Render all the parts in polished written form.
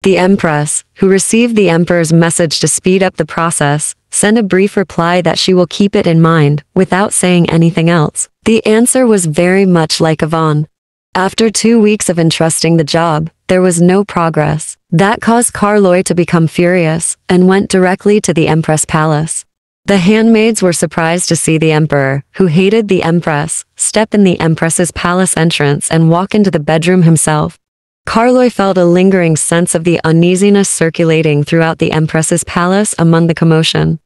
The Empress, who received the Emperor's message to speed up the process, sent a brief reply that she will keep it in mind, without saying anything else. The answer was very much like Yvonne. After 2 weeks of entrusting the job, there was no progress. That caused Carloy to become furious, and went directly to the Empress Palace. The handmaids were surprised to see the Emperor, who hated the Empress, step in the Empress's palace entrance and walk into the bedroom himself. Carloy felt a lingering sense of the uneasiness circulating throughout the Empress's palace among the commotion.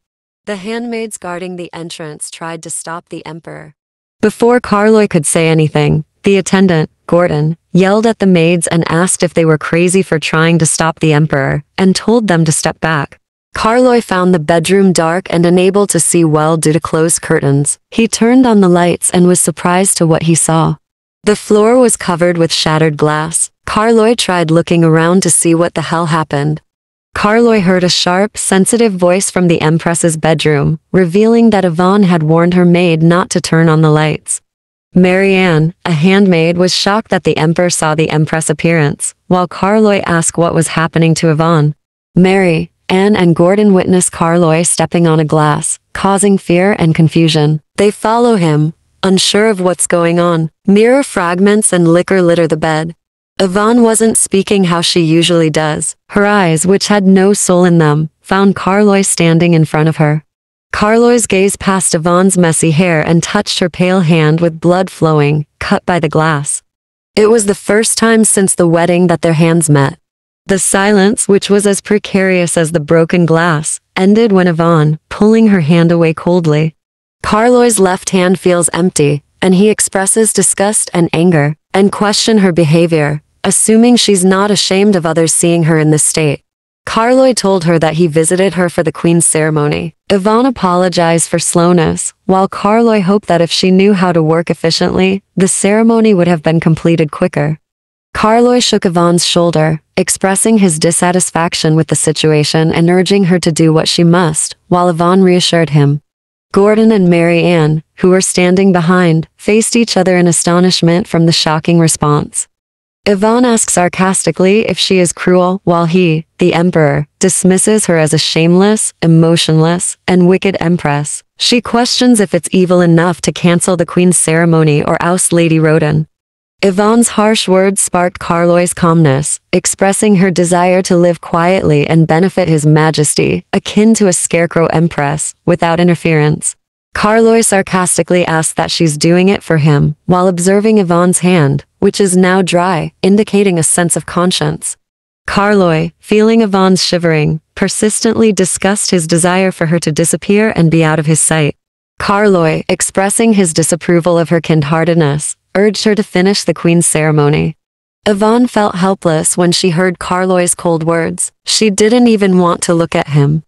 The handmaids guarding the entrance tried to stop the Emperor. Before Carloy could say anything, the attendant, Gordon, yelled at the maids and asked if they were crazy for trying to stop the Emperor, and told them to step back. Carloy found the bedroom dark and unable to see well due to closed curtains. He turned on the lights and was surprised to what he saw. The floor was covered with shattered glass. Carloy tried looking around to see what the hell happened. Carloy heard a sharp, sensitive voice from the Empress's bedroom, revealing that Yvonne had warned her maid not to turn on the lights. Marianne, a handmaid, was shocked that the Emperor saw the Empress' appearance, while Carloy asked what was happening to Yvonne. Mary, Anne and Gordon witness Carloy stepping on a glass, causing fear and confusion. They follow him, unsure of what's going on. Mirror fragments and liquor litter the bed. Yvonne wasn't speaking how she usually does. Her eyes, which had no soul in them, found Carloy standing in front of her. Carloy's gaze passed Yvonne's messy hair and touched her pale hand with blood flowing, cut by the glass. It was the first time since the wedding that their hands met. The silence, which was as precarious as the broken glass, ended when Yvonne, pulling her hand away coldly. Carloy's left hand feels empty, and he expresses disgust and anger, and question her behavior, assuming she's not ashamed of others seeing her in this state. Carloy told her that he visited her for the Queen's ceremony. Yvonne apologized for slowness, while Carloy hoped that if she knew how to work efficiently, the ceremony would have been completed quicker. Carloy shook Yvonne's shoulder, expressing his dissatisfaction with the situation and urging her to do what she must, while Yvonne reassured him. Gordon and Marianne, who were standing behind, faced each other in astonishment from the shocking response. Yvonne asks sarcastically if she is cruel, while he, the Emperor, dismisses her as a shameless, emotionless, and wicked empress. She questions if it's evil enough to cancel the Queen's ceremony or oust Lady Roden. Yvonne's harsh words sparked Carloy's calmness, expressing her desire to live quietly and benefit His Majesty, akin to a scarecrow empress, without interference. Carloy sarcastically asked that she's doing it for him, while observing Yvonne's hand, which is now dry, indicating a sense of conscience. Carloy, feeling Yvonne's shivering, persistently discussed his desire for her to disappear and be out of his sight. Carloy, expressing his disapproval of her kind-heartedness, urged her to finish the Queen's ceremony. Yvonne felt helpless when she heard Carloy's cold words. She didn't even want to look at him.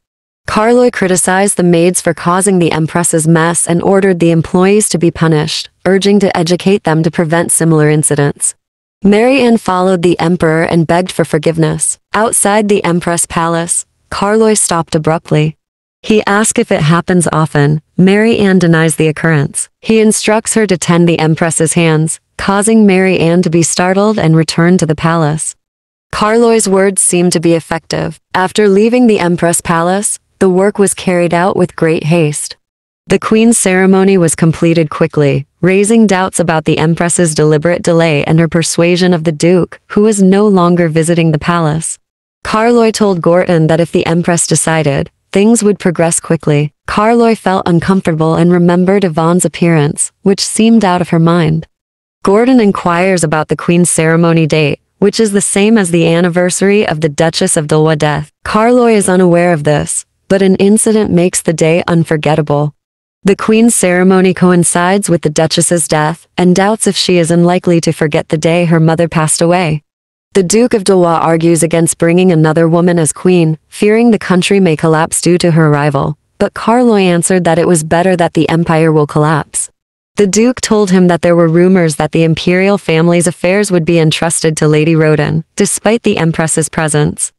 Carloy criticized the maids for causing the Empress's mess and ordered the employees to be punished, urging to educate them to prevent similar incidents. Marianne followed the Emperor and begged for forgiveness. Outside the Empress Palace, Carloy stopped abruptly. He asks if it happens often. Marianne denies the occurrence. He instructs her to tend the Empress's hands, causing Marianne to be startled and return to the palace. Carloy's words seemed to be effective. After leaving the Empress Palace, the work was carried out with great haste. The Queen's ceremony was completed quickly, raising doubts about the Empress's deliberate delay and her persuasion of the Duke, who was no longer visiting the palace. Carloy told Gordon that if the Empress decided, things would progress quickly. Carloy felt uncomfortable and remembered Yvonne's appearance, which seemed out of her mind. Gordon inquires about the Queen's ceremony date, which is the same as the anniversary of the Duchess of Dulwa's death. Carloy is unaware of this, but an incident makes the day unforgettable. The Queen's ceremony coincides with the Duchess's death, and doubts if she is unlikely to forget the day her mother passed away. The Duke of Dulwa argues against bringing another woman as queen, fearing the country may collapse due to her arrival, but Carloy answered that it was better that the empire will collapse. The Duke told him that there were rumors that the imperial family's affairs would be entrusted to Lady Roden, despite the Empress's presence.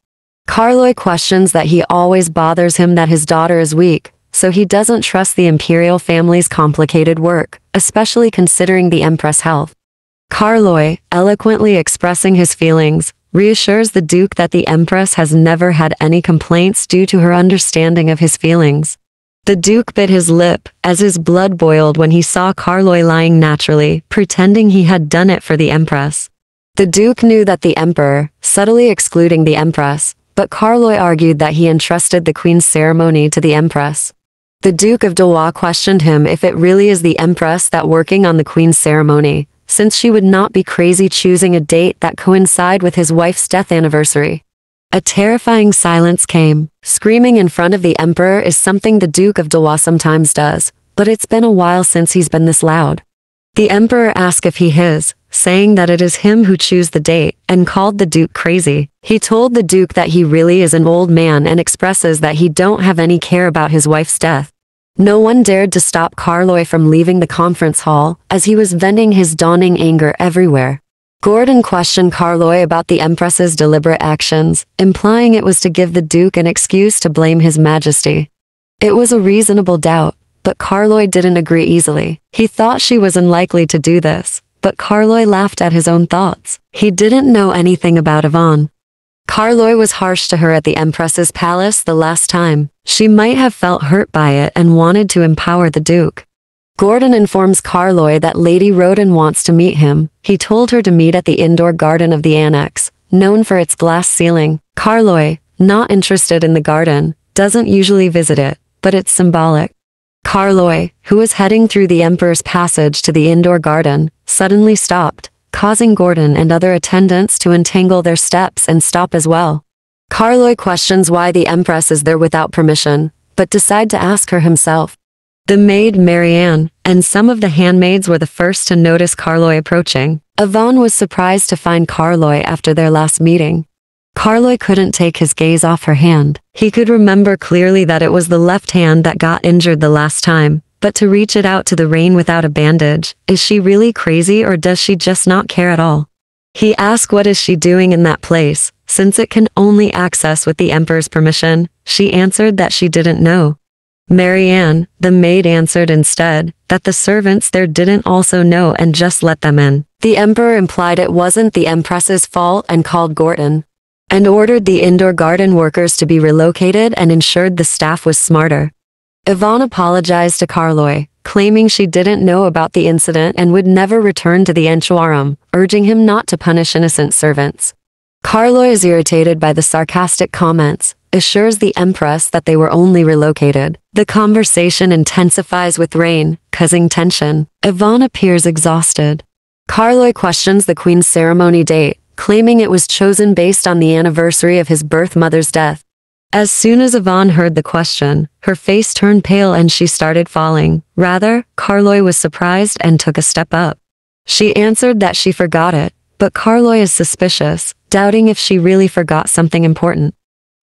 Carloy questions that he always bothers him that his daughter is weak, so he doesn't trust the imperial family's complicated work, especially considering the Empress' health. Carloy, eloquently expressing his feelings, reassures the Duke that the Empress has never had any complaints due to her understanding of his feelings. The Duke bit his lip as his blood boiled when he saw Carloy lying naturally, pretending he had done it for the Empress. The Duke knew that the Emperor, subtly excluding the Empress, but Carloy argued that he entrusted the Queen's ceremony to the Empress. The Duke of Dewa questioned him if it really is the Empress that working on the Queen's ceremony, since she would not be crazy choosing a date that coincide with his wife's death anniversary. A terrifying silence came. Screaming in front of the Emperor is something the Duke of Dewa sometimes does, but it's been a while since he's been this loud. The Emperor asked if he is, saying that it is him who choose the date, and called the Duke crazy. He told the Duke that he really is an old man and expresses that he don't have any care about his wife's death. No one dared to stop Carloy from leaving the conference hall, as he was venting his dawning anger everywhere. Gordon questioned Carloy about the Empress's deliberate actions, implying it was to give the Duke an excuse to blame His Majesty. It was a reasonable doubt, but Carloy didn't agree easily. He thought she was unlikely to do this, but Carloy laughed at his own thoughts. He didn't know anything about Yvonne. Carloy was harsh to her at the Empress's palace the last time. She might have felt hurt by it and wanted to empower the Duke. Gordon informs Carloy that Lady Roden wants to meet him. He told her to meet at the indoor garden of the annex, known for its glass ceiling. Carloy, not interested in the garden, doesn't usually visit it, but it's symbolic. Carloy, who was heading through the Emperor's passage to the indoor garden, suddenly stopped, causing Gordon and other attendants to entangle their steps and stop as well. Carloy questions why the Empress is there without permission, but decide to ask her himself. The maid Marianne and some of the handmaids were the first to notice Carloy approaching. Yvonne was surprised to find Carloy after their last meeting. Carloy couldn't take his gaze off her hand. He could remember clearly that it was the left hand that got injured the last time, but to reach it out to the rain without a bandage, is she really crazy or does she just not care at all? He asked what is she doing in that place, since it can only access with the Emperor's permission. She answered that she didn't know. Marianne, the maid, answered instead that the servants there didn't also know and just let them in. The Emperor implied it wasn't the Empress's fault and called Gordon, and ordered the indoor garden workers to be relocated and ensured the staff was smarter. Yvonne apologized to Carloy, claiming she didn't know about the incident and would never return to the Enchuarum, urging him not to punish innocent servants. Carloy is irritated by the sarcastic comments, assures the Empress that they were only relocated. The conversation intensifies with rain, causing tension. Yvonne appears exhausted. Carloy questions the Queen's ceremony date, claiming it was chosen based on the anniversary of his birth mother's death. As soon as Yvonne heard the question, her face turned pale and she started falling. Rather, Carloy was surprised and took a step up. She answered that she forgot it, but Carloy is suspicious, doubting if she really forgot something important.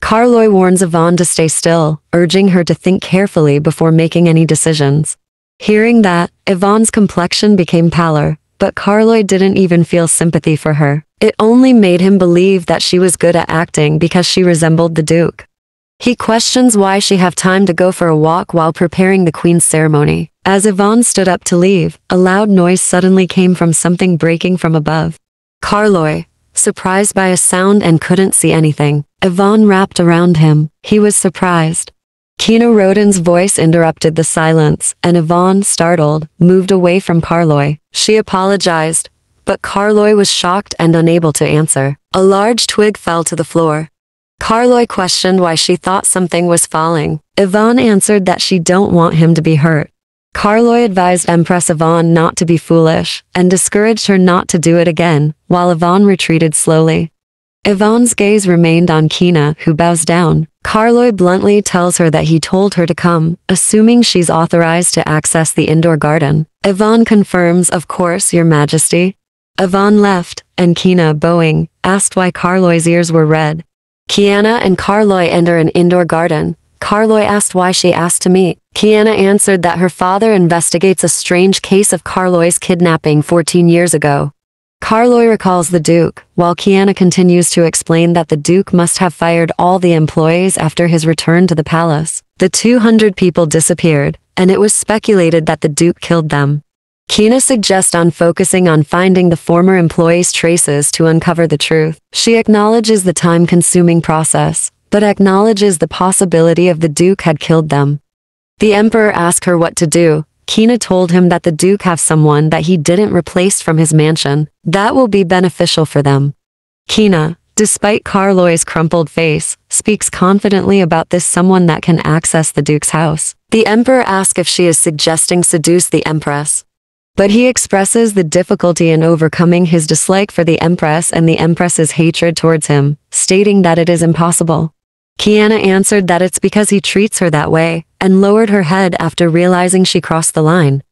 Carloy warns Yvonne to stay still, urging her to think carefully before making any decisions. Hearing that, Yvonne's complexion became paler, but Carloy didn't even feel sympathy for her. It only made him believe that she was good at acting because she resembled the Duke. He questions why she have time to go for a walk while preparing the Queen's ceremony. As Yvonne stood up to leave, a loud noise suddenly came from something breaking from above. Carloy, surprised by a sound and couldn't see anything. Yvonne wrapped around him. He was surprised. Kina Roden's voice interrupted the silence, and Yvonne, startled, moved away from Carloy. She apologized, but Carloy was shocked and unable to answer. A large twig fell to the floor. Carloy questioned why she thought something was falling. Yvonne answered that she don't want him to be hurt. Carloy advised Empress Yvonne not to be foolish, and discouraged her not to do it again, while Yvonne retreated slowly. Yvonne's gaze remained on Kina, who bows down. Carloy bluntly tells her that he told her to come, assuming she's authorized to access the indoor garden. Yvonne confirms, "Of course, Your Majesty." Yvonne left, and Kina, bowing, asked why Carloy's ears were red. Kiana and Carloy enter an indoor garden. Carloy asked why she asked to meet. Kiana answered that her father investigates a strange case of Carloy's kidnapping 14 years ago. Carloy recalls the Duke, while Kiana continues to explain that the Duke must have fired all the employees after his return to the palace. The 200 people disappeared, and it was speculated that the Duke killed them. Kina suggests on focusing on finding the former employee's traces to uncover the truth. She acknowledges the time-consuming process, but acknowledges the possibility of the Duke had killed them. The Emperor asked her what to do. Kina told him that the Duke have someone that he didn't replace from his mansion. That will be beneficial for them. Kina, despite Carloy's crumpled face, speaks confidently about this someone that can access the Duke's house. The Emperor asks if she is suggesting seduce the Empress. But he expresses the difficulty in overcoming his dislike for the Empress and the Empress's hatred towards him, stating that it is impossible. Kiana answered that it's because he treats her that way, and lowered her head after realizing she crossed the line.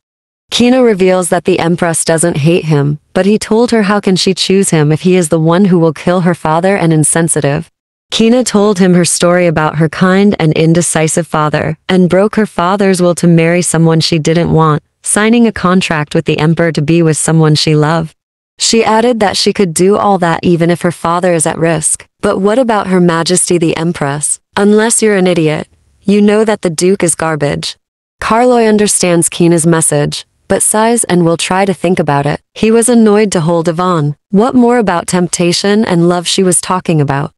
Kina reveals that the Empress doesn't hate him, but he told her how can she choose him if he is the one who will kill her father and insensitive. Kina told him her story about her kind and indecisive father, and broke her father's will to marry someone she didn't want, signing a contract with the Emperor to be with someone she loved. She added that she could do all that even if her father is at risk. But what about Her Majesty the Empress? Unless you're an idiot, you know that the Duke is garbage. Carloy understands Kina's message, but sighs and will try to think about it. He was annoyed to hold Yvonne. What more about temptation and love she was talking about?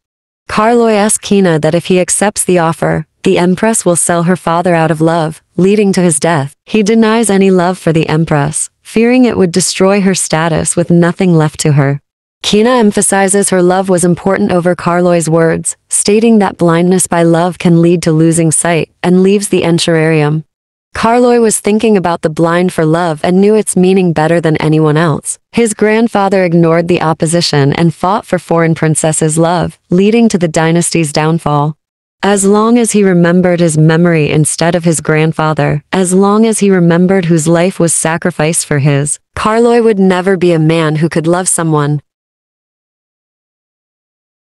Carloy asks Kina that if he accepts the offer, the Empress will sell her father out of love, leading to his death. He denies any love for the Empress, fearing it would destroy her status with nothing left to her. Kina emphasizes her love was important over Carloy's words, stating that blindness by love can lead to losing sight, and leaves the enchirarium. Carloy was thinking about the blind for love and knew its meaning better than anyone else. His grandfather ignored the opposition and fought for foreign princesses' love, leading to the dynasty's downfall. As long as he remembered his memory instead of his grandfather, as long as he remembered whose life was sacrificed for his, Carloy would never be a man who could love someone